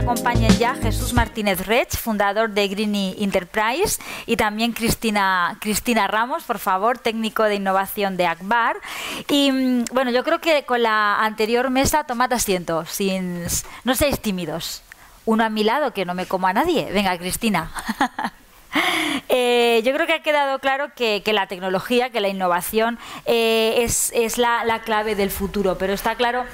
acompañen ya Jesús Martínez Reig, fundador de Green Enterprise, y también Cristina Ramos, por favor, técnico de innovación de Akbar. Y bueno, yo creo que con la anterior mesa, tomad asiento, no seáis tímidos. Uno a mi lado, que no me como a nadie. Venga, Cristina. Yo creo que ha quedado claro que la tecnología, que la innovación es la clave del futuro, pero está claro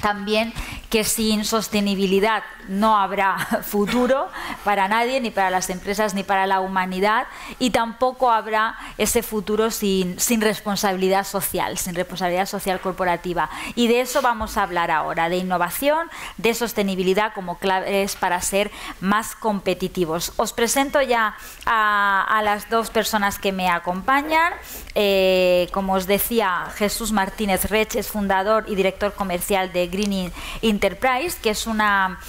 también que sin sostenibilidad no habrá futuro para nadie, ni para las empresas, ni para la humanidad, y tampoco habrá ese futuro sin responsabilidad social corporativa. Y de eso vamos a hablar ahora, de innovación, de sostenibilidad como claves para ser más competitivos. Os presento ya a las dos personas que me acompañan. Como os decía, Jesús Martínez Reig es fundador y director comercial de Green Enterprise, que es una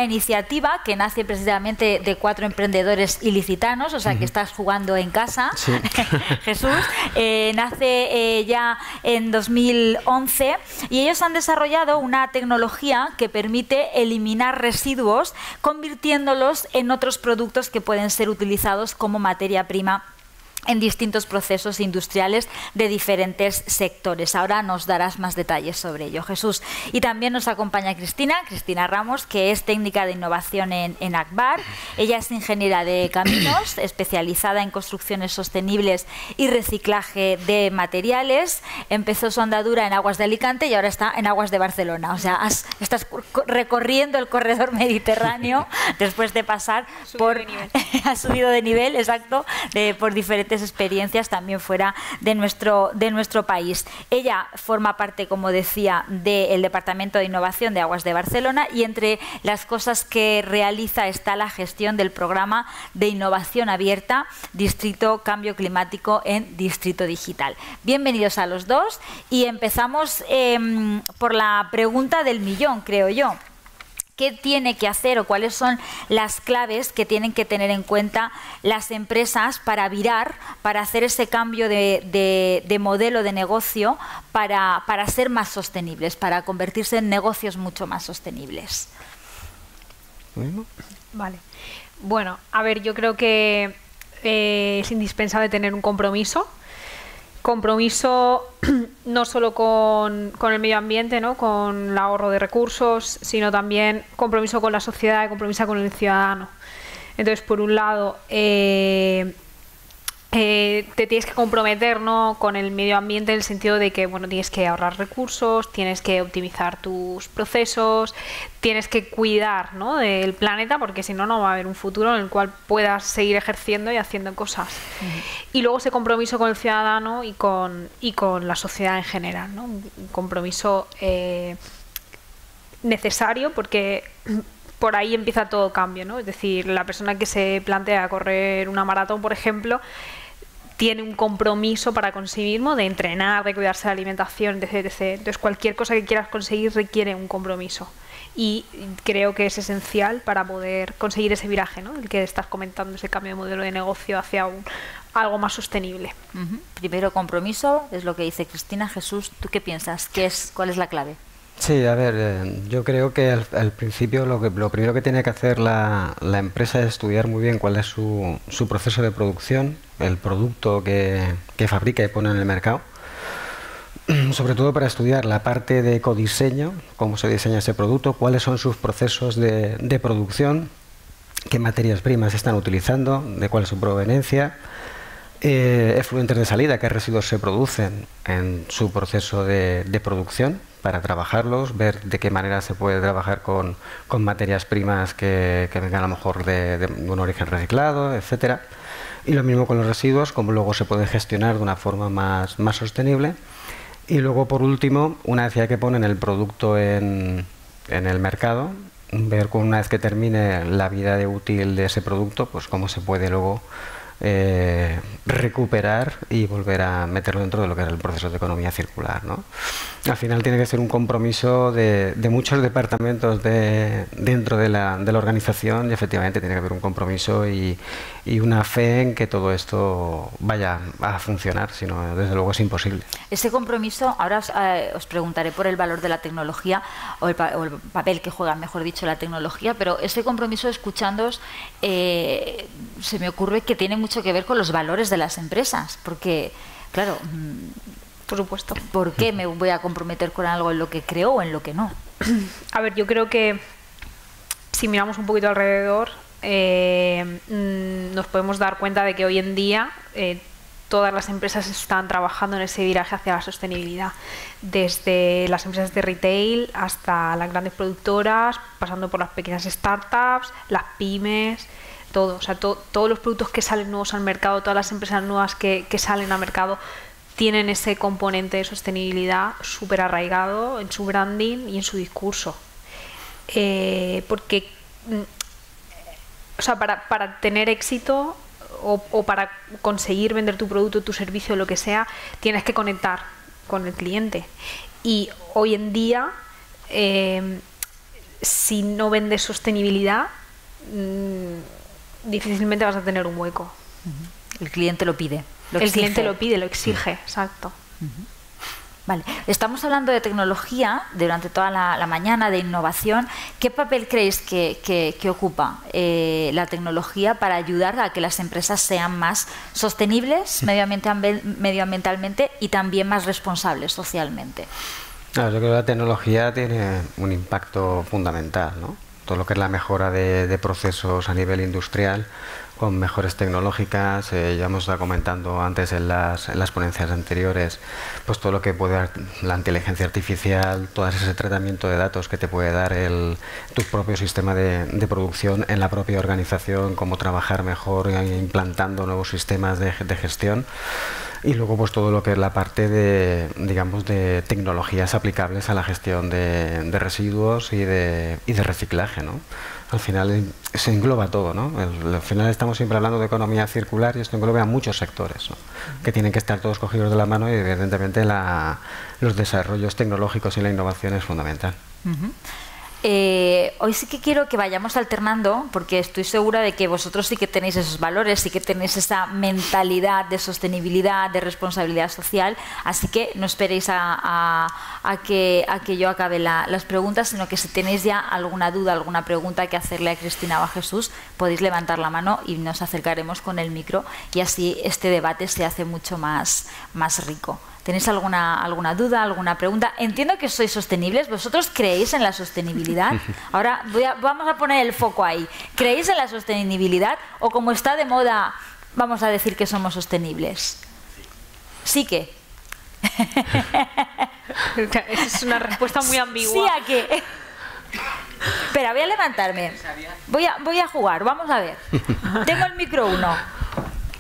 iniciativa que nace precisamente de 4 emprendedores ilicitanos, o sea que estás jugando en casa, sí. Jesús. Nace ya en 2011 y ellos han desarrollado una tecnología que permite eliminar residuos convirtiéndolos en otros productos que pueden ser utilizados como materia prima en distintos procesos industriales de diferentes sectores. Ahora nos darás más detalles sobre ello, Jesús. Y también nos acompaña Cristina Ramos, que es técnica de innovación en Akbar. Ella es ingeniera de caminos, especializada en construcciones sostenibles y reciclaje de materiales. Empezó su andadura en aguas de Alicante y ahora está en aguas de Barcelona. O sea, estás recorriendo el corredor mediterráneo después de pasar ha subido de nivel, exacto, por diferentes experiencias también fuera de nuestro país. Ella forma parte, como decía, del Departamento de Innovación de Aguas de Barcelona, y entre las cosas que realiza está la gestión del programa de innovación abierta Distrito Cambio Climático en Distrito Digital. Bienvenidos a los dos y empezamos por la pregunta del millón, creo yo. ¿Qué tiene que hacer o cuáles son las claves que tienen que tener en cuenta las empresas para virar, para hacer ese cambio de modelo de negocio, para ser más sostenibles, para convertirse en negocios mucho más sostenibles? Vale. Bueno, a ver, yo creo que es indispensable tener un compromiso no solo con el medio ambiente, ¿no?, con el ahorro de recursos, sino también compromiso con la sociedad y compromiso con el ciudadano. Entonces, por un lado, te tienes que comprometer, ¿no?, con el medio ambiente en el sentido de que, bueno, tienes que ahorrar recursos, tienes que optimizar tus procesos, tienes que cuidar, ¿no?, del planeta, porque si no, no va a haber un futuro en el cual puedas seguir ejerciendo y haciendo cosas. Y luego ese compromiso con el ciudadano y con la sociedad en general, ¿no? Un compromiso necesario, porque por ahí empieza todo cambio, ¿no? Es decir, la persona que se plantea correr una maratón, por ejemplo, tiene un compromiso para consigo mismo de entrenar, de cuidarse de la alimentación, etc, etc. Entonces, cualquier cosa que quieras conseguir requiere un compromiso. Y creo que es esencial para poder conseguir ese viraje, ¿no?, el que estás comentando, ese cambio de modelo de negocio hacia algo más sostenible. Primero compromiso, es lo que dice Cristina. Jesús, ¿tú qué piensas? ¿Cuál es la clave? Sí, a ver, yo creo que al principio lo primero que tiene que hacer la empresa es estudiar muy bien cuál es su proceso de producción, el producto que fabrica y pone en el mercado, sobre todo para estudiar la parte de ecodiseño, cómo se diseña ese producto, cuáles son sus procesos de producción, qué materias primas están utilizando, de cuál es su proveniencia, efluentes de salida, qué residuos se producen en su proceso de producción, para trabajarlos, ver de qué manera se puede trabajar con materias primas que vengan a lo mejor de un origen reciclado, etcétera. Y lo mismo con los residuos, cómo luego se pueden gestionar de una forma más sostenible. Y luego, por último, una vez ya que ponen el producto en el mercado, ver una vez que termine la vida útil de ese producto, pues cómo se puede luego recuperar y volver a meterlo dentro de lo que era el proceso de economía circular, ¿no? Al final tiene que ser un compromiso de muchos departamentos dentro de la organización, y efectivamente tiene que haber un compromiso y una fe en que todo esto vaya a funcionar, si no, desde luego es imposible. Ese compromiso, ahora os preguntaré por el valor de la tecnología o el papel que juega, mejor dicho, la tecnología, pero ese compromiso, escuchándoos, se me ocurre que tiene mucho que ver con los valores de las empresas, porque, claro, por supuesto. ¿Por qué me voy a comprometer con algo en lo que creo o en lo que no? A ver, yo creo que si miramos un poquito alrededor, nos podemos dar cuenta de que hoy en día todas las empresas están trabajando en ese viraje hacia la sostenibilidad, desde las empresas de retail hasta las grandes productoras, pasando por las pequeñas startups, las pymes, todo. O sea, todos los productos que salen nuevos al mercado, todas las empresas nuevas que salen al mercado tienen ese componente de sostenibilidad súper arraigado en su branding y en su discurso. Porque o sea, para tener éxito o para conseguir vender tu producto, tu servicio, lo que sea, tienes que conectar con el cliente. Y hoy en día, si no vendes sostenibilidad, difícilmente vas a tener un hueco. El cliente lo pide. El cliente lo pide, lo exige, exacto. Vale, estamos hablando de tecnología durante toda la mañana, de innovación. ¿Qué papel creéis que ocupa la tecnología para ayudar a que las empresas sean más sostenibles medioambientalmente y también más responsables socialmente? Claro, yo creo que la tecnología tiene un impacto fundamental, ¿no? Todo lo que es la mejora de procesos a nivel industrial, con mejores tecnológicas, ya hemos estado comentando antes en las ponencias anteriores, pues todo lo que puede dar la inteligencia artificial, todo ese tratamiento de datos que te puede dar tu propio sistema de producción en la propia organización, cómo trabajar mejor, implantando nuevos sistemas de gestión. Y luego pues todo lo que es la parte de, digamos, de tecnologías aplicables a la gestión de residuos y de reciclaje, ¿no? Al final se engloba todo, ¿no? Al final estamos siempre hablando de economía circular y esto engloba a muchos sectores, ¿no? Que tienen que estar todos cogidos de la mano y evidentemente los desarrollos tecnológicos y la innovación es fundamental. Hoy sí que quiero que vayamos alternando, porque estoy segura de que vosotros sí que tenéis esos valores, sí que tenéis esa mentalidad de sostenibilidad, de responsabilidad social, así que no esperéis a que yo acabe las preguntas, sino que si tenéis ya alguna duda, alguna pregunta que hacerle a Cristina o a Jesús, podéis levantar la mano y nos acercaremos con el micro y así este debate se hace mucho más rico. ¿Tenéis alguna duda, alguna pregunta? Entiendo que sois sostenibles. ¿Vosotros creéis en la sostenibilidad? Ahora vamos a poner el foco ahí. ¿Creéis en la sostenibilidad o como está de moda vamos a decir que somos sostenibles? Sí que. Es una respuesta muy ambigua. Sí a que. Espera, voy a levantarme. Voy a jugar, vamos a ver. Tengo el micro 1.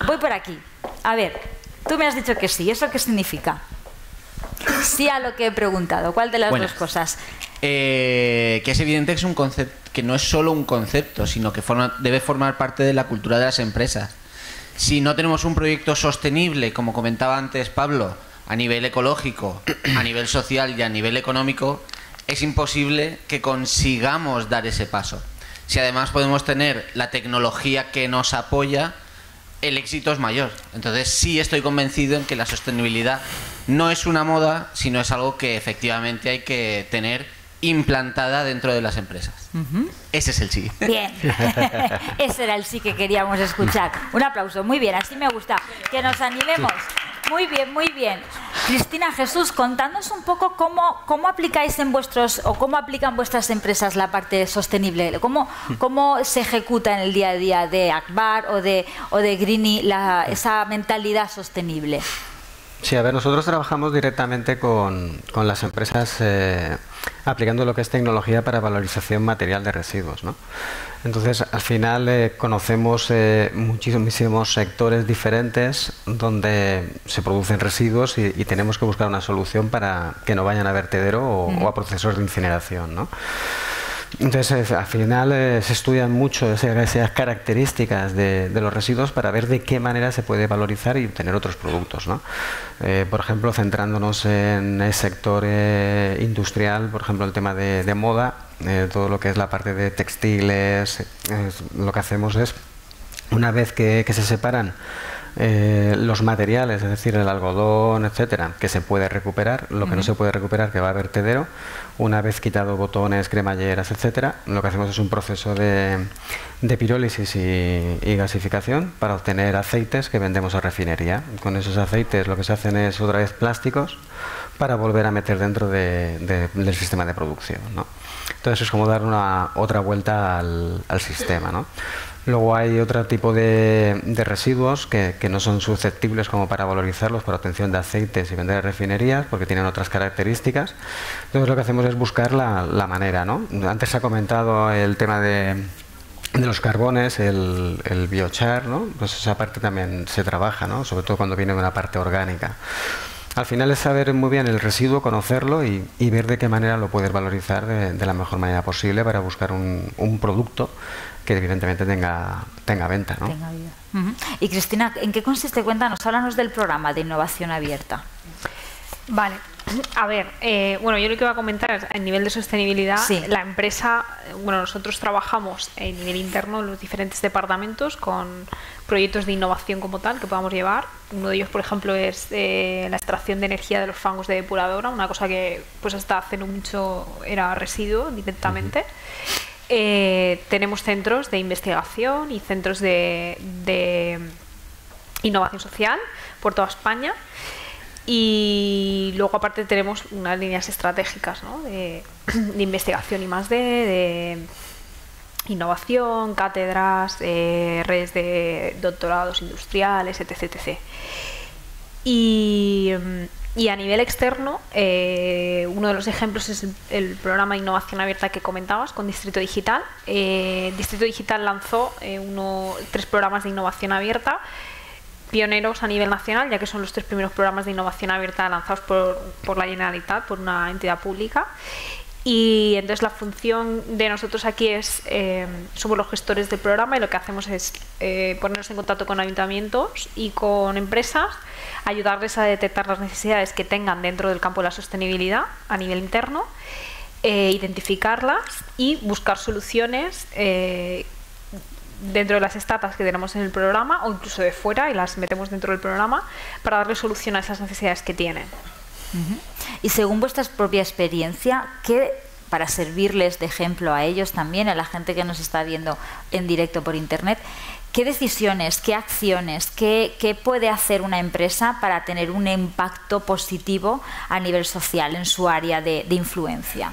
Voy por aquí. A ver. Tú me has dicho que sí. ¿Eso qué significa? Sí a lo que he preguntado. ¿Cuál de las dos cosas? Que es evidente que es un concepto, que no es solo un concepto, sino que debe formar parte de la cultura de las empresas. Si no tenemos un proyecto sostenible, como comentaba antes Pablo, a nivel ecológico, a nivel social y a nivel económico, es imposible que consigamos dar ese paso. Si además podemos tener la tecnología que nos apoya, el éxito es mayor. Entonces sí estoy convencido en que la sostenibilidad no es una moda, sino es algo que efectivamente hay que tener implantada dentro de las empresas. Ese es el sí. Bien. Ese era el sí que queríamos escuchar. Un aplauso. Muy bien, así me gusta. Que nos animemos. Muy bien, muy bien. Cristina, Jesús, contadnos un poco cómo aplicáis cómo aplican vuestras empresas la parte sostenible. ¿Cómo se ejecuta en el día a día de Akbar o de Greenie esa mentalidad sostenible? Sí, a ver, nosotros trabajamos directamente con las empresas aplicando lo que es tecnología para valorización material de residuos, ¿no? Entonces, al final conocemos muchísimos sectores diferentes donde se producen residuos y tenemos que buscar una solución para que no vayan a vertedero o a procesos de incineración, ¿no? Entonces, al final se estudian mucho esas características de los residuos para ver de qué manera se puede valorizar y obtener otros productos, ¿no? Por ejemplo, centrándonos en el sector industrial, por ejemplo, el tema de moda, todo lo que es la parte de textiles, lo que hacemos es, una vez que se separan los materiales, es decir, el algodón, etcétera, que se puede recuperar, lo que no se puede recuperar, que va a vertedero, una vez quitado botones, cremalleras, etcétera, lo que hacemos es un proceso de pirólisis y gasificación para obtener aceites que vendemos a refinería. Con esos aceites lo que se hacen es otra vez plásticos para volver a meter dentro del sistema de producción, ¿no? Entonces es como dar otra vuelta al sistema, ¿no? Luego hay otro tipo de residuos que no son susceptibles como para valorizarlos para obtención de aceites y vender a refinerías porque tienen otras características. Entonces lo que hacemos es buscar la manera, ¿no? Antes se ha comentado el tema de los carbones, el biochar, ¿no? Pues esa parte también se trabaja, ¿no? Sobre todo cuando viene de una parte orgánica. Al final es saber muy bien el residuo, conocerlo y ver de qué manera lo puedes valorizar de la mejor manera posible para buscar un producto que evidentemente tenga venta, ¿no? Tenga vida. Y Cristina, ¿en qué consiste? Cuéntanos, háblanos del programa de innovación abierta. Vale, a ver, bueno, yo lo que iba a comentar es a nivel de sostenibilidad, Sí. la empresa, bueno, nosotros trabajamos a nivel interno en los diferentes departamentos con proyectos de innovación como tal que podamos llevar. Uno de ellos, por ejemplo, es la extracción de energía de los fangos de depuradora, una cosa que pues hasta hace no mucho era residuo directamente. Tenemos centros de investigación y centros de innovación social por toda España. Y luego aparte tenemos unas líneas estratégicas, ¿no? de investigación y más de innovación, cátedras, redes de doctorados industriales, etc. etc. Y a nivel externo, uno de los ejemplos es el programa de innovación abierta que comentabas con Distrito Digital. Distrito Digital lanzó 3 programas de innovación abierta, pioneros a nivel nacional, ya que son los 3 primeros programas de innovación abierta lanzados por la Generalitat, por una entidad pública. Y entonces la función de nosotros aquí es, somos los gestores del programa y lo que hacemos es ponernos en contacto con ayuntamientos y con empresas, ayudarles a detectar las necesidades que tengan dentro del campo de la sostenibilidad a nivel interno, identificarlas y buscar soluciones dentro de las startups que tenemos en el programa o incluso de fuera y las metemos dentro del programa para darle solución a esas necesidades que tienen. Y según vuestra propia experiencia, ¿qué, para servirles de ejemplo a ellos también, a la gente que nos está viendo en directo por internet, qué decisiones, qué acciones, qué puede hacer una empresa para tener un impacto positivo a nivel social en su área de influencia?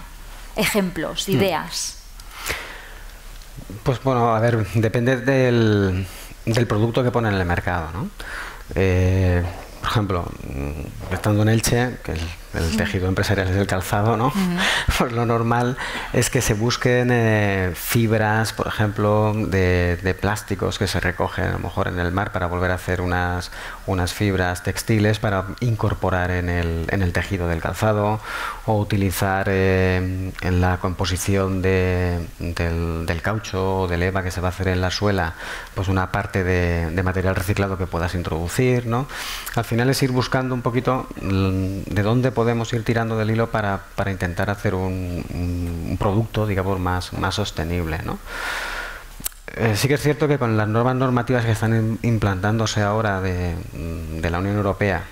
Ejemplos, ideas. Pues bueno, a ver, depende del producto que ponen en el mercado, ¿no? Por ejemplo, estando en Elche, que el tejido empresarial es el calzado, ¿no? Pues lo normal es que se busquen fibras, por ejemplo, de plásticos que se recogen a lo mejor en el mar para volver a hacer unas fibras textiles para incorporar en el tejido del calzado, o utilizar en la composición del caucho o del EVA que se va a hacer en la suela, pues una parte de material reciclado que puedas introducir, ¿no? Al final es ir buscando un poquito de dónde podemos ir tirando del hilo para intentar hacer un producto, digamos, más sostenible, ¿no? Sí que es cierto que con las nuevas normativas que están implantándose ahora de la Unión Europea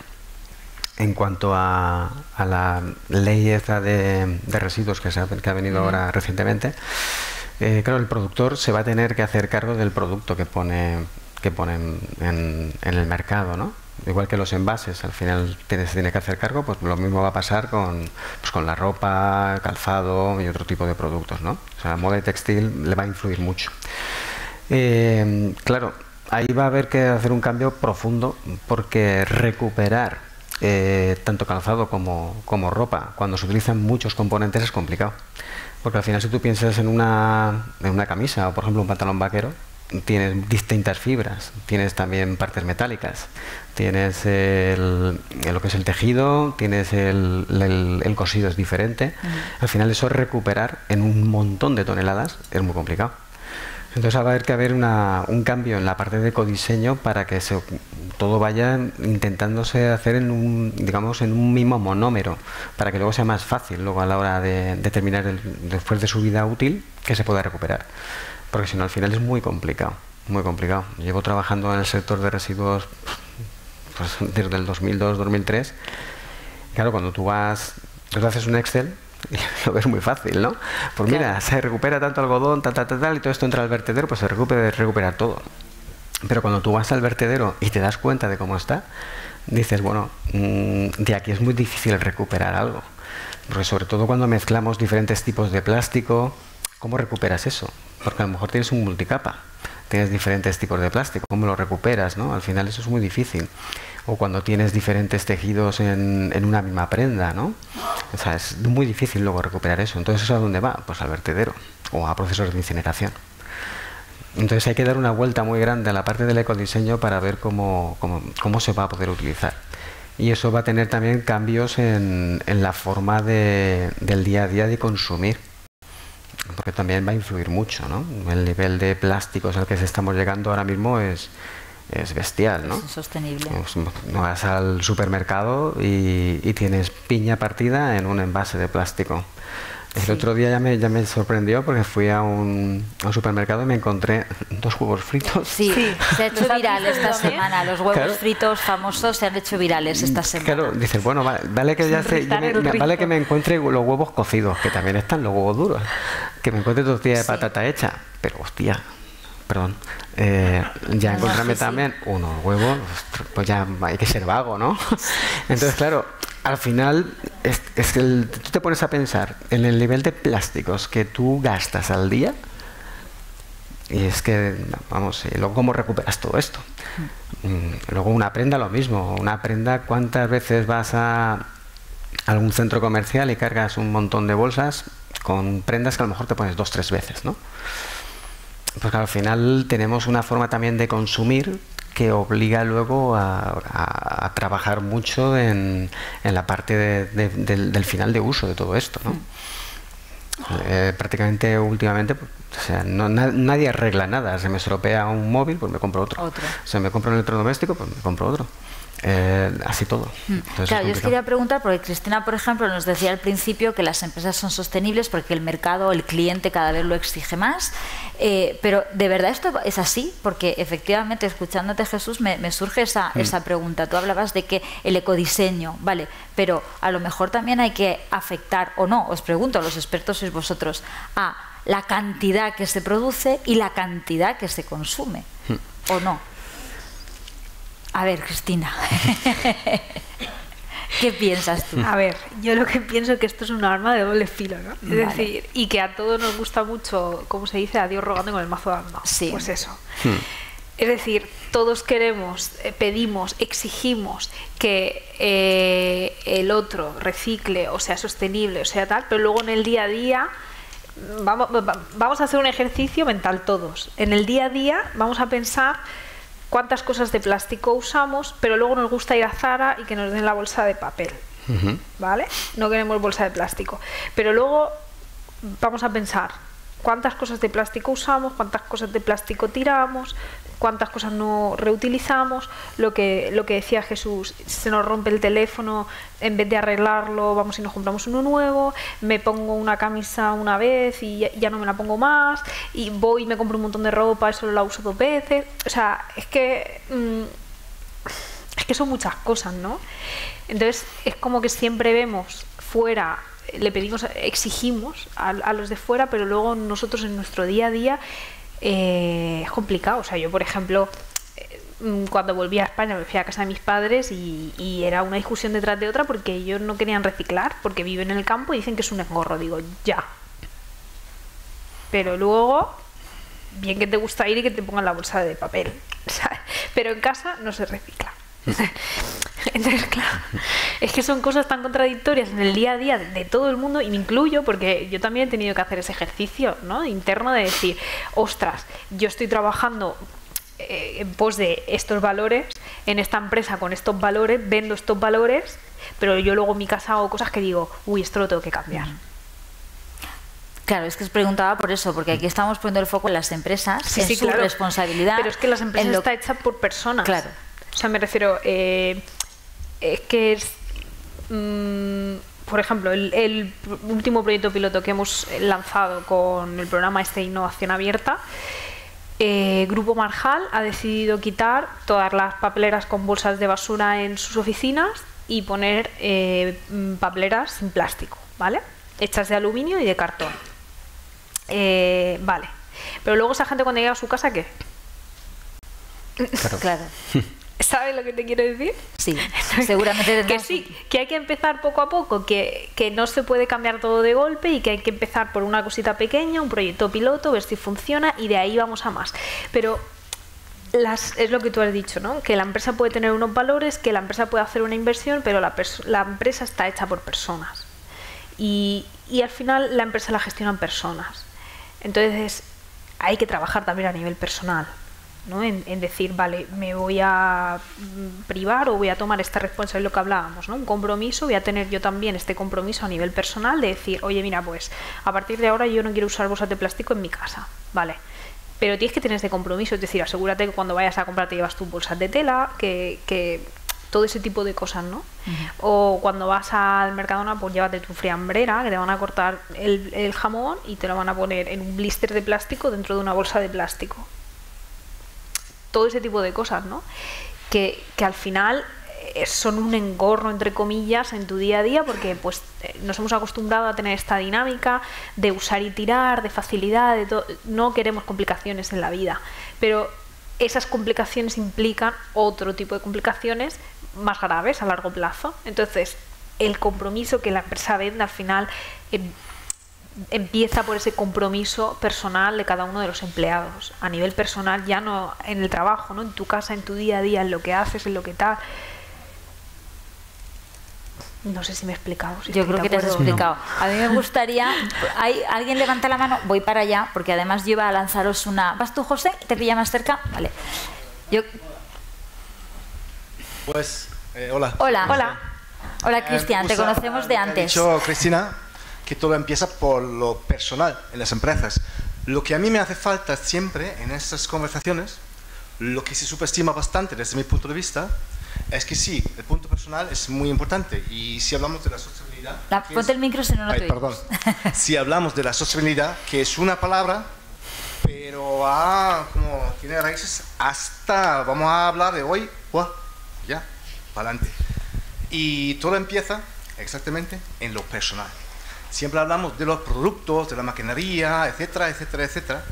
en cuanto a la ley esa de residuos que ha venido ahora recientemente, claro, el productor se va a tener que hacer cargo del producto que pone en el mercado, ¿no? Igual que los envases, al final se tiene que hacer cargo, pues lo mismo va a pasar con la ropa, calzado y otro tipo de productos, ¿no? O sea, la moda y textil le va a influir mucho. Claro, ahí va a haber que hacer un cambio profundo, porque recuperar tanto calzado como ropa cuando se utilizan muchos componentes es complicado. Porque al final, si tú piensas en una camisa o por ejemplo un pantalón vaquero, tienes distintas fibras, tienes también partes metálicas, tienes lo que es el tejido, tienes el cosido es diferente. Al final eso recuperar en un montón de toneladas es muy complicado. Entonces va a haber que haber un cambio en la parte de ecodiseño para que todo vaya intentándose hacer en un mismo monómero, para que luego sea más fácil luego a la hora de terminar después de su vida útil que se pueda recuperar. Porque si no al final es muy complicado, muy complicado. Llevo trabajando en el sector de residuos pues, desde el 2002-2003. Claro, cuando tú haces un Excel, lo ves muy fácil, ¿no? Pues mira, claro, se recupera tanto algodón, tal, y todo esto entra al vertedero, pues se recupera todo. Pero cuando tú vas al vertedero y te das cuenta de cómo está, dices, bueno, de aquí es muy difícil recuperar algo. Porque sobre todo cuando mezclamos diferentes tipos de plástico, ¿cómo recuperas eso? Porque a lo mejor tienes un multicapa, tienes diferentes tipos de plástico, ¿cómo lo recuperas, no? Al final eso es muy difícil. O cuando tienes diferentes tejidos en una misma prenda, ¿no? O sea, es muy difícil luego recuperar eso. Entonces, ¿eso a dónde va? Pues al vertedero o a procesos de incineración. Entonces hay que dar una vuelta muy grande a la parte del ecodiseño para ver cómo se va a poder utilizar. Y eso va a tener también cambios en la forma del día a día de consumir. Porque también va a influir mucho, ¿no? El nivel de plásticos al que estamos llegando ahora mismo es bestial, ¿no? Es insostenible. No vas al supermercado y tienes piña partida en un envase de plástico. El otro día ya me sorprendió porque fui a un supermercado y me encontré 2 huevos fritos. Sí, se ha hecho viral esta semana. Los huevos fritos famosos se han hecho virales esta semana. Claro, dices, bueno, vale que me encuentre los huevos cocidos, que también están los huevos duros, que me encuentre tortilla de patata hecha, pero hostia, perdón, ya encontrarme también unos huevos, pues ya hay que ser vago, ¿no? Entonces, claro, al final tú te pones a pensar en el nivel de plásticos que tú gastas al día y es que, vamos, y luego cómo recuperas todo esto. Luego una prenda lo mismo, una prenda, ¿cuántas veces vas a algún centro comercial y cargas un montón de bolsas con prendas que a lo mejor te pones 2 o 3 veces, ¿no? Pues al final tenemos una forma también de consumir que obliga luego a trabajar mucho en la parte del final de uso de todo esto, ¿no? Prácticamente últimamente, o sea, nadie arregla nada. Se me estropea un móvil, pues me compro otro. Se me compra un electrodoméstico, pues me compro otro. Así todo. Entonces, claro, yo os quería preguntar, porque Cristina, por ejemplo, nos decía al principio que las empresas son sostenibles porque el mercado, el cliente cada vez lo exige más, pero ¿de verdad esto es así? Porque efectivamente, escuchándote, Jesús, me surge esa pregunta. Tú hablabas de que el ecodiseño, vale, pero a lo mejor también hay que afectar, o no, os pregunto, los expertos sois vosotros, a la cantidad que se produce y la cantidad que se consume, ¿o no? A ver, Cristina, ¿qué piensas tú? A ver, yo lo que pienso es que esto es un arma de doble filo, ¿no? Es decir, y que a todos nos gusta mucho, como se dice, a Dios rogando con el mazo dando. Sí. Pues eso. Es decir, todos queremos, pedimos, exigimos que el otro recicle o sea sostenible o sea tal, pero luego en el día a día vamos a hacer un ejercicio mental todos. En el día a día vamos a pensar cuántas cosas de plástico usamos, pero luego nos gusta ir a Zara y que nos den la bolsa de papel, ¿vale? No queremos bolsa de plástico. Pero luego vamos a pensar cuántas cosas de plástico usamos, cuántas cosas de plástico tiramos, cuántas cosas no reutilizamos, lo que decía Jesús, se nos rompe el teléfono, en vez de arreglarlo vamos y nos compramos uno nuevo, me pongo una camisa una vez y ya no me la pongo más, y voy y me compro un montón de ropa y solo la uso 2 veces, o sea, es que son muchas cosas, ¿no? Entonces es como que siempre vemos fuera, le pedimos, exigimos a los de fuera, pero luego nosotros en nuestro día a día es complicado. O sea, yo por ejemplo cuando volví a España me fui a casa de mis padres y era una discusión detrás de otra porque ellos no querían reciclar porque viven en el campo y dicen que es un engorro. Digo, ya, pero luego bien que te gusta ir y que te pongan la bolsa de papel, ¿sabes? Pero en casa no se recicla. Entonces, claro, es que son cosas tan contradictorias en el día a día de todo el mundo, y me incluyo porque yo también he tenido que hacer ese ejercicio, ¿no?, interno de decir, ostras, yo estoy trabajando en pos de estos valores, en esta empresa con estos valores, vendo estos valores, pero yo luego en mi casa hago cosas que digo, uy, esto lo tengo que cambiar. Claro, es que os preguntaba por eso, porque aquí estamos poniendo el foco en las empresas, Sí, en sí, su claro. responsabilidad. Pero es que las empresas está hecha por personas. Claro. O sea, me refiero, es que es, por ejemplo, el último proyecto piloto que hemos lanzado con el programa de Innovación Abierta, Grupo Marjal ha decidido quitar todas las papeleras con bolsas de basura en sus oficinas y poner papeleras sin plástico, ¿vale? Hechas de aluminio y de cartón. Vale. Pero luego esa gente cuando llega a su casa, ¿qué? Claro. ¿Sabes lo que te quiero decir? Sí, seguramente Que tendrás... sí, que hay que empezar poco a poco, que no se puede cambiar todo de golpe y que hay que empezar por una cosita pequeña, un proyecto piloto, ver si funciona y de ahí vamos a más. Pero es lo que tú has dicho, ¿no? Que la empresa puede tener unos valores, que la empresa puede hacer una inversión, pero la empresa está hecha por personas. Y al final la empresa la gestionan personas. Entonces hay que trabajar también a nivel personal, ¿no? En decir, vale, me voy a privar o voy a tomar esta responsabilidad, lo que hablábamos, ¿no? Un compromiso, voy a tener yo también este compromiso a nivel personal de decir, oye, mira, pues a partir de ahora yo no quiero usar bolsas de plástico en mi casa, ¿vale? Pero tienes que tener este compromiso, es decir, asegúrate que cuando vayas a comprar te llevas tus bolsas de tela, que todo ese tipo de cosas, ¿no? O cuando vas al Mercadona, pues llévate tu friambrera, que te van a cortar el jamón y te lo van a poner en un blister de plástico dentro de una bolsa de plástico. Todo ese tipo de cosas, ¿no? Que al final son un engorro, entre comillas, en tu día a día, porque pues nos hemos acostumbrado a tener esta dinámica de usar y tirar, de facilidad, no queremos complicaciones en la vida, pero esas complicaciones implican otro tipo de complicaciones más graves a largo plazo. Entonces, el compromiso que la empresa vende al final empieza por ese compromiso personal de cada uno de los empleados. A nivel personal, ya no en el trabajo, ¿no? En tu casa, en tu día a día, en lo que haces, en lo que tal. No sé si me he explicado. Yo creo que te has explicado. A mí me gustaría... ¿Alguien levanta la mano? Voy para allá, porque además yo iba a lanzaros una... ¿Vas tú, José? ¿Te pilla más cerca? Vale. Pues, hola. Hola. Hola, Cristian. Te conocemos de antes. Ha dicho Cristina que todo empieza por lo personal en las empresas. Lo que a mí me hace falta siempre en estas conversaciones, lo que se subestima bastante desde mi punto de vista, es que sí, el punto personal es muy importante. Y si hablamos de la sostenibilidad... Ponte el micro, si no te perdón. Si hablamos de la sostenibilidad, que es una palabra, pero como tiene raíces hasta... Vamos a hablar de hoy, ya, para adelante. Y todo empieza exactamente en lo personal. Siempre hablamos de los productos, de la maquinaria, etcétera, etcétera, etcétera.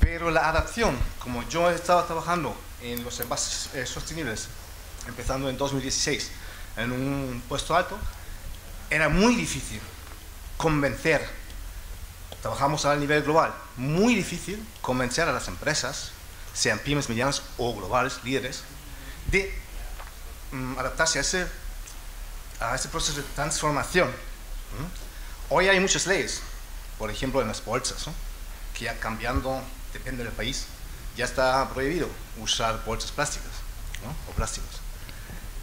Pero la adaptación, como yo he estado trabajando en los envases sostenibles, empezando en 2016, en un puesto alto, era muy difícil convencer, trabajamos a nivel global, muy difícil convencer a las empresas, sean pymes, medianas o globales, líderes, de adaptarse a ese proceso de transformación. Hoy hay muchas leyes, por ejemplo en las bolsas, ¿no? Que ya cambiando, depende del país, ya está prohibido usar bolsas plásticas, ¿no? O plásticos.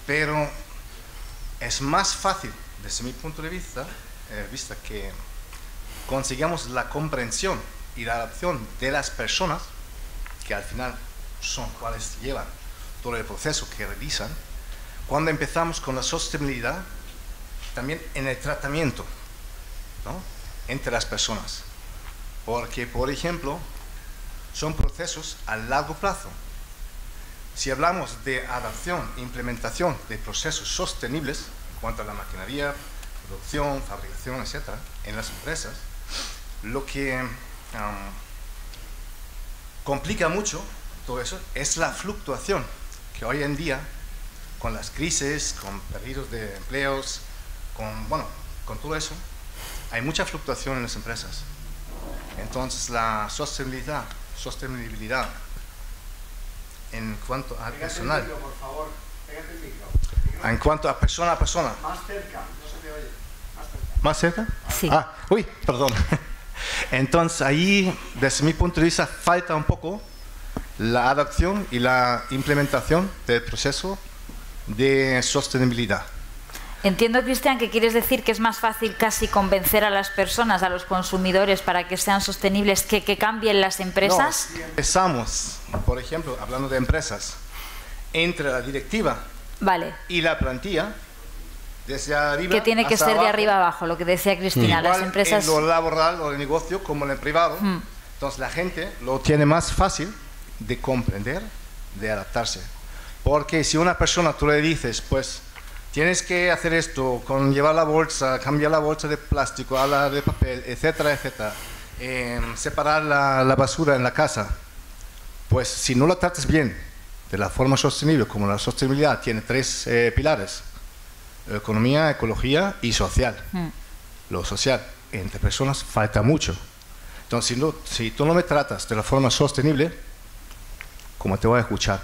Pero es más fácil, desde mi punto de vista, que consigamos la comprensión y la adaptación de las personas, que al final son quienes llevan todo el proceso que realizan, cuando empezamos con la sostenibilidad, también en el tratamiento, ¿no? Entre las personas. Porque, por ejemplo, son procesos a largo plazo. Si hablamos de adaptación e implementación de procesos sostenibles en cuanto a la maquinaria, producción, fabricación, etc., en las empresas, lo que complica mucho todo eso es la fluctuación, que hoy en día, con las crisis, con pérdidas de empleos, con todo eso, hay mucha fluctuación en las empresas. Entonces, la sostenibilidad en cuanto al personal. Pégate el micro, por favor. Pégate el micro. En cuanto a persona, más cerca, no se te oye. ¿Más cerca? Sí. Uy, perdón. Entonces ahí, desde mi punto de vista, falta un poco la adaptación y la implementación del proceso de sostenibilidad. Entiendo, Cristian, que quieres decir que es más fácil casi convencer a las personas, a los consumidores, para que sean sostenibles, que cambien las empresas. No, si empezamos, por ejemplo, hablando de empresas, entre la directiva y la plantilla, desde arriba que tiene que hasta ser abajo, de arriba abajo, lo que decía Cristina. igual Las empresas en lo laboral o en el negocio como en el privado. Entonces la gente lo tiene más fácil de comprender, de adaptarse. Porque si una persona tú le dices, pues tienes que hacer esto, con llevar la bolsa, cambiar la bolsa de plástico a la de papel, etcétera, etcétera, separar la basura en la casa, pues si no lo tratas bien, de la forma sostenible, como la sostenibilidad tiene 3 pilares: economía, ecología y social. Lo social entre personas falta mucho. Entonces, si tú no me tratas de la forma sostenible, ¿cómo te voy a escuchar?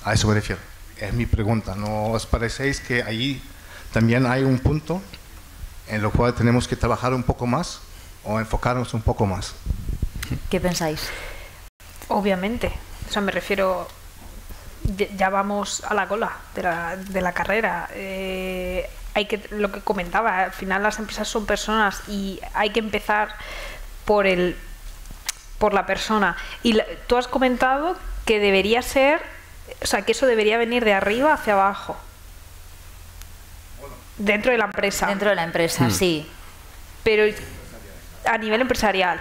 A eso me refiero. Es mi pregunta. ¿No os parecéis que ahí también hay un punto en lo cual tenemos que trabajar un poco más o enfocarnos un poco más? ¿Qué pensáis? Obviamente. O sea, me refiero, ya vamos a la cola de la carrera. Hay que, lo que comentaba, al final las empresas son personas y hay que empezar por la persona. Y tú has comentado que debería ser, o sea, que eso debería venir de arriba hacia abajo. Dentro de la empresa. Dentro de la empresa, sí. Pero a nivel empresarial.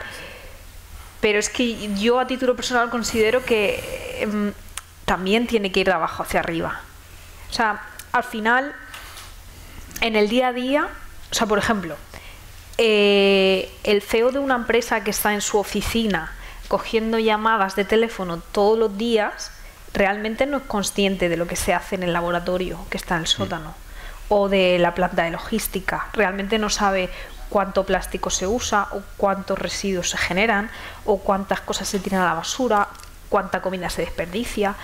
Pero es que yo a título personal considero que también tiene que ir de abajo hacia arriba. O sea, al final, en el día a día, o sea, por ejemplo, el CEO de una empresa que está en su oficina cogiendo llamadas de teléfono todos los días, realmente no es consciente de lo que se hace en el laboratorio que está en el sótano o de la planta de logística. Realmente no sabe cuánto plástico se usa o cuántos residuos se generan o cuántas cosas se tiran a la basura, cuánta comida se desperdicia.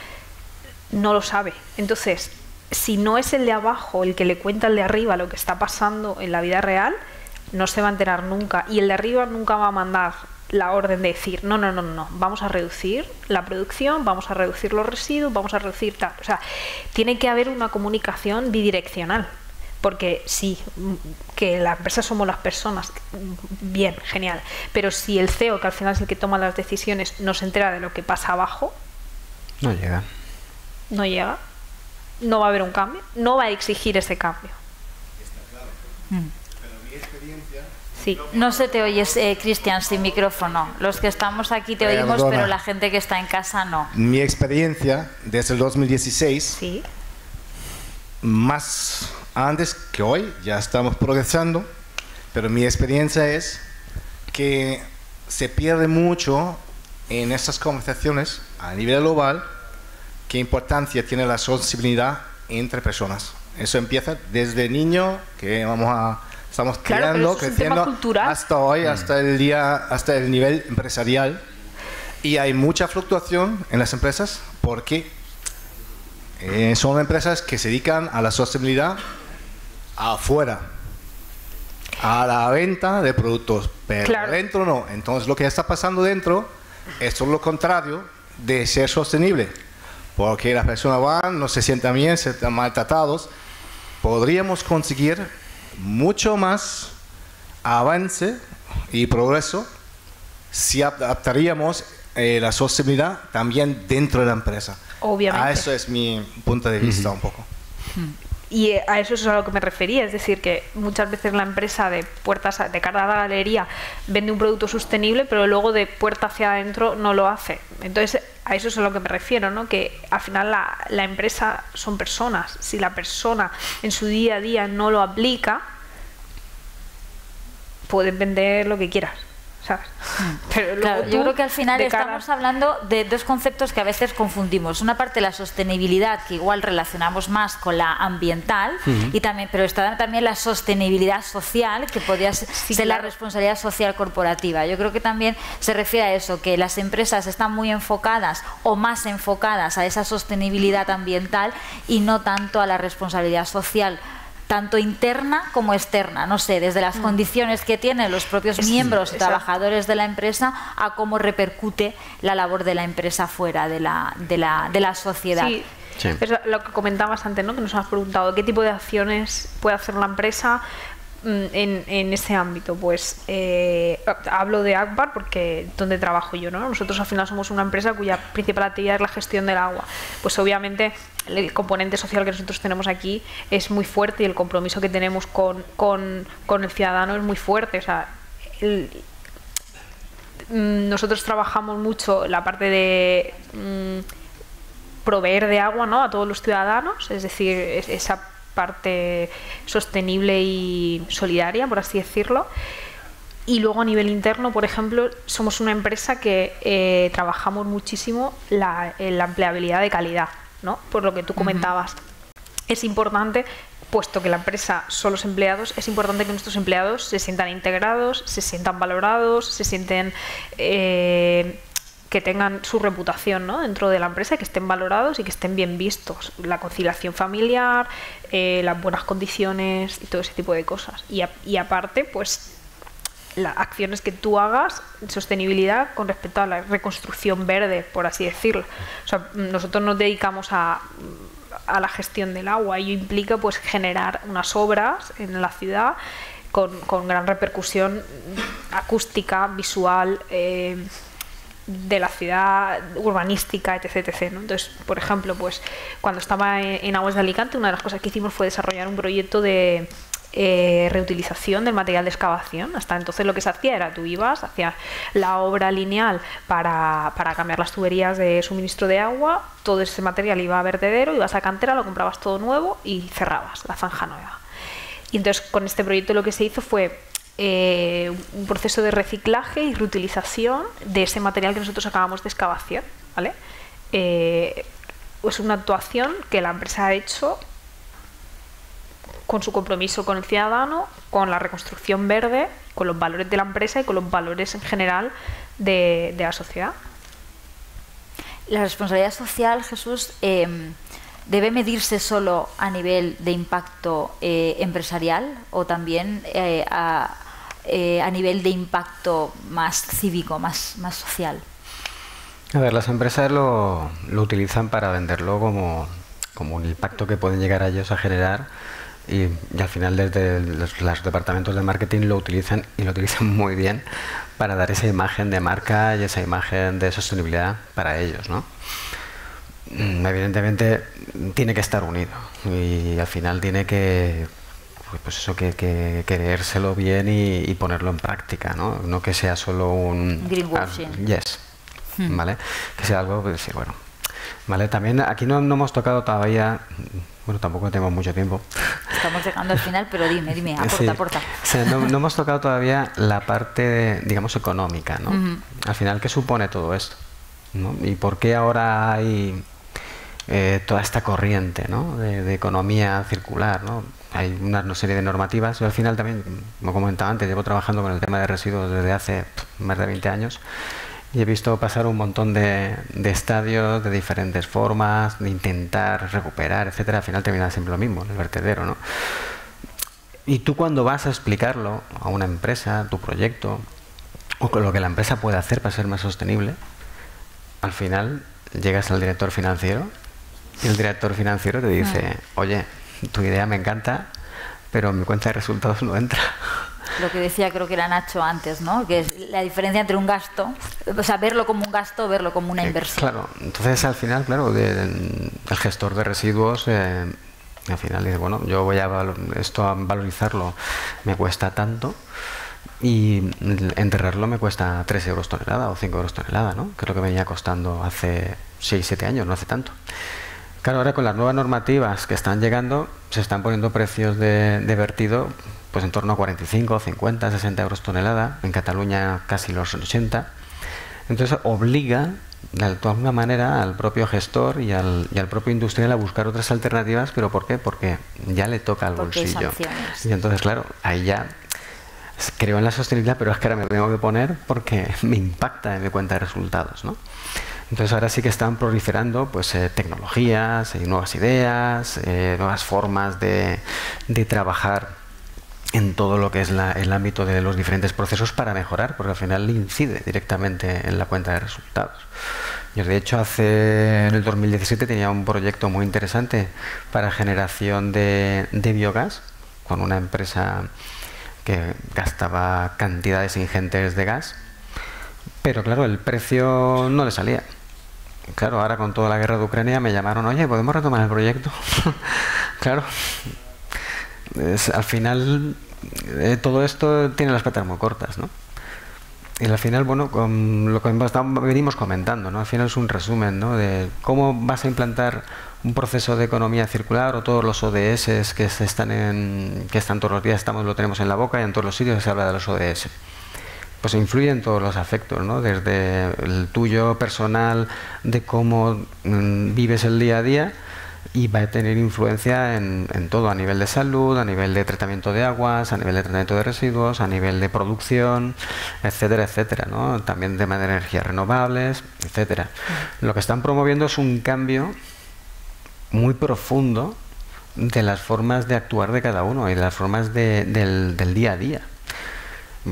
No lo sabe. Entonces, si no es el de abajo el que le cuenta al de arriba lo que está pasando en la vida real, no se va a enterar nunca. Y el de arriba nunca va a mandar la orden de decir, no, vamos a reducir la producción, vamos a reducir los residuos, vamos a reducir tal. O sea, tiene que haber una comunicación bidireccional. Porque sí, que la empresa somos las personas, bien, genial. Pero si el CEO, que al final es el que toma las decisiones, no se entera de lo que pasa abajo, no llega. No llega. No va a haber un cambio. No va a exigir ese cambio. Está claro. Pero mi experiencia... Sí. No se te oyes, Cristian, sin micrófono. Los que estamos aquí te oímos, Perdona. pero la gente que está en casa no. Mi experiencia desde el 2016, Sí. más antes que hoy, ya estamos progresando, pero mi experiencia es que se pierde mucho en estas conversaciones a nivel global qué importancia tiene la sensibilidad entre personas. Eso empieza desde niño, que estamos Claro, criando, pero eso es un tema creciendo, cultural. hasta hoy, hasta el nivel empresarial. Y hay mucha fluctuación en las empresas porque son empresas que se dedican a la sostenibilidad afuera, a la venta de productos, pero Claro. dentro no. Entonces lo que está pasando dentro es todo lo contrario de ser sostenible, porque las personas van, no se sientan bien, se están maltratados. Podríamos conseguir mucho más avance y progreso si adaptaríamos la sostenibilidad también dentro de la empresa. Obviamente. A eso es mi punto de vista un poco. Y a eso es a lo que me refería, es decir, que muchas veces la empresa de puertas de cara a la galería vende un producto sostenible, pero luego de puerta hacia adentro no lo hace. Entonces, a eso es a lo que me refiero, ¿no? Que al final la empresa son personas. Si la persona en su día a día no lo aplica, puedes vender lo que quieras, ¿sabes? Pero luego Claro, yo tú, creo que al final de cara- estamos hablando de dos conceptos que a veces confundimos. Una parte la sostenibilidad, que igual relacionamos más con la ambiental, y también, pero está también la sostenibilidad social, que podría ser la claro. responsabilidad social corporativa. Yo creo que también se refiere a eso, que las empresas están muy enfocadas o más enfocadas a esa sostenibilidad ambiental y no tanto a la responsabilidad social, tanto interna como externa, no sé, desde las condiciones que tienen los propios miembros y exacto. trabajadores de la empresa a cómo repercute la labor de la empresa fuera de la sociedad. Sí, Sí. es lo que comentabas antes, ¿no? Que nos has preguntado qué tipo de acciones puede hacer la empresa en ese ámbito. Pues hablo de Akbar porque donde trabajo yo, ¿no? Nosotros al final somos una empresa cuya principal actividad es la gestión del agua. Pues obviamente el componente social que nosotros tenemos aquí es muy fuerte y el compromiso que tenemos con el ciudadano es muy fuerte. O sea, nosotros trabajamos mucho la parte de proveer de agua, ¿no?, a todos los ciudadanos, es decir, esa parte sostenible y solidaria, por así decirlo. Y luego a nivel interno, por ejemplo, somos una empresa que trabajamos muchísimo la empleabilidad de calidad, ¿no? Por lo que tú comentabas. Es importante, puesto que la empresa son los empleados, es importante que nuestros empleados se sientan integrados, se sientan valorados, se sienten que tengan su reputación, ¿no?, dentro de la empresa, que estén valorados y que estén bien vistos. La conciliación familiar, las buenas condiciones y todo ese tipo de cosas. Y aparte, pues las acciones que tú hagas en sostenibilidad con respecto a la reconstrucción verde, por así decirlo. O sea, nosotros nos dedicamos a la gestión del agua y ello implica pues generar unas obras en la ciudad con gran repercusión acústica, visual, de la ciudad, urbanística, etc. ¿no? Entonces, por ejemplo, pues cuando estaba en Aguas de Alicante, una de las cosas que hicimos fue desarrollar un proyecto de reutilización del material de excavación. Hasta entonces lo que se hacía era, tú ibas, hacías la obra lineal para cambiar las tuberías de suministro de agua, todo ese material iba a vertedero, ibas a cantera, lo comprabas todo nuevo y cerrabas la zanja nueva. Y entonces con este proyecto lo que se hizo fue un proceso de reciclaje y reutilización de ese material que nosotros acabamos de excavación, ¿vale? Es una actuación que la empresa ha hecho con su compromiso con el ciudadano, con la reconstrucción verde, con los valores de la empresa y con los valores en general de la sociedad. La responsabilidad social, Jesús, ¿debe medirse solo a nivel de impacto empresarial o también a nivel de impacto más cívico, más social? A ver, las empresas lo utilizan para venderlo como un impacto que pueden llegar a ellos a generar y al final desde los departamentos de marketing lo utilizan y lo utilizan muy bien para dar esa imagen de marca y esa imagen de sostenibilidad para ellos, ¿no? Evidentemente tiene que estar unido y al final tiene que pues eso, que querérselo bien y ponerlo en práctica, ¿no? No que sea solo un greenwashing. Yes, ¿vale? Que sea algo que decir, bueno, ¿vale? También aquí no hemos tocado todavía, bueno, tampoco tenemos mucho tiempo. Estamos llegando al final, pero dime, aporta, Sí. aporta. O sea, no hemos tocado todavía la parte, digamos, económica, ¿no? Al final, ¿qué supone todo esto? ¿No? ¿Y por qué ahora hay toda esta corriente, ¿no?, de economía circular, ¿no? Hay una serie de normativas. Yo al final también, como comentaba antes, llevo trabajando con el tema de residuos desde hace más de 20 años y he visto pasar un montón de estadios de diferentes formas, de intentar recuperar, etcétera. Al final termina siempre lo mismo, el vertedero, ¿no? Y tú cuando vas a explicarlo a una empresa, tu proyecto, o con lo que la empresa puede hacer para ser más sostenible, al final llegas al director financiero y el director financiero te dice, oye, tu idea me encanta, pero en mi cuenta de resultados no entra. Lo que decía, creo que era Nacho antes, ¿no? Que es la diferencia entre un gasto, o sea, verlo como un gasto o verlo como una inversión. Claro, entonces al final, claro, el gestor de residuos al final dice, bueno, yo voy a valorizarlo, me cuesta tanto, y enterrarlo me cuesta 3 euros tonelada o 5 euros tonelada, ¿no? Que es lo que venía costando hace 6-7 años, no hace tanto. Claro, ahora con las nuevas normativas que están llegando, se están poniendo precios de vertido pues en torno a 45, 50, 60 euros tonelada, en Cataluña casi los 80. Entonces obliga de alguna manera al propio gestor y al propio industrial a buscar otras alternativas, ¿pero por qué? Porque ya le toca al bolsillo. Y entonces, claro, ahí ya creo en la sostenibilidad, pero es que ahora me tengo que poner porque me impacta en mi cuenta de resultados, ¿no? Entonces ahora sí que están proliferando pues tecnologías, nuevas ideas, nuevas formas de trabajar en todo lo que es el ámbito de los diferentes procesos para mejorar, porque al final incide directamente en la cuenta de resultados. Yo de hecho en el 2017 tenía un proyecto muy interesante para generación de biogás con una empresa que gastaba cantidades ingentes de gas, pero claro, el precio no le salía. Claro, ahora con toda la guerra de Ucrania me llamaron, oye, ¿podemos retomar el proyecto? Claro, al final todo esto tiene las patas muy cortas, ¿no? Y al final, bueno, con lo que venimos comentando, ¿no? Al final es un resumen, ¿no? De cómo vas a implantar un proceso de economía circular o todos los ODS que están todos los días, lo tenemos en la boca y en todos los sitios se habla de los ODS. Pues influye en todos los aspectos, ¿no? Desde el tuyo personal, de cómo vives el día a día, y va a tener influencia en todo, a nivel de salud, a nivel de tratamiento de aguas, a nivel de tratamiento de residuos, a nivel de producción, etcétera, etcétera, ¿no? También tema de energías renovables, etcétera. Lo que están promoviendo es un cambio muy profundo de las formas de actuar de cada uno y de las formas del día a día.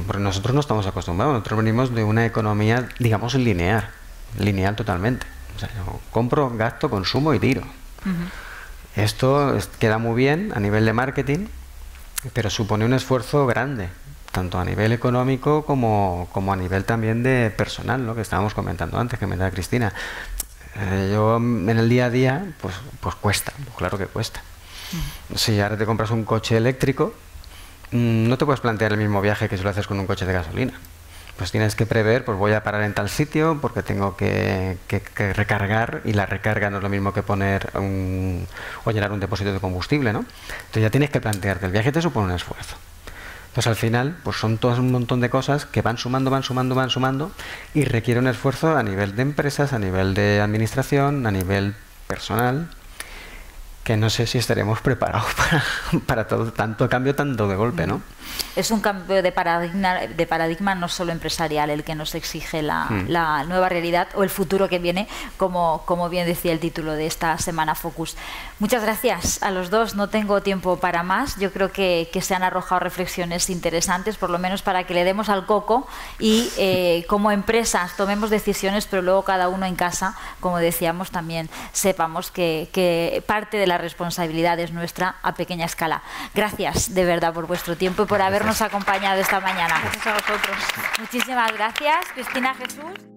Porque nosotros no estamos acostumbrados, nosotros venimos de una economía, digamos, lineal totalmente. O sea, yo compro, gasto, consumo y tiro. Esto queda muy bien a nivel de marketing, pero supone un esfuerzo grande, tanto a nivel económico como a nivel también de personal, ¿no? Que estábamos comentando antes, que me da Cristina. Yo en el día a día, pues cuesta, pues claro que cuesta. Si ahora te compras un coche eléctrico, no te puedes plantear el mismo viaje que si lo haces con un coche de gasolina. Pues tienes que prever, pues voy a parar en tal sitio porque tengo que recargar, y la recarga no es lo mismo que poner o llenar un depósito de combustible, ¿no? Entonces ya tienes que plantearte, el viaje te supone un esfuerzo. Entonces al final, pues son todas un montón de cosas que van sumando y requiere un esfuerzo a nivel de empresas, a nivel de administración, a nivel personal, que no sé si estaremos preparados para todo, tanto cambio, tanto de golpe, ¿no? Es un cambio de paradigma no solo empresarial el que nos exige la nueva realidad o el futuro que viene, como bien decía el título de esta semana Focus. Muchas gracias a los dos, no tengo tiempo para más. Yo creo que se han arrojado reflexiones interesantes, por lo menos para que le demos al coco y como empresas tomemos decisiones, pero luego cada uno en casa, como decíamos, también sepamos que parte de la responsabilidad es nuestra a pequeña escala. Gracias de verdad por vuestro tiempo y por habernos acompañado esta mañana. Gracias a vosotros. Muchísimas gracias, Cristina, Jesús.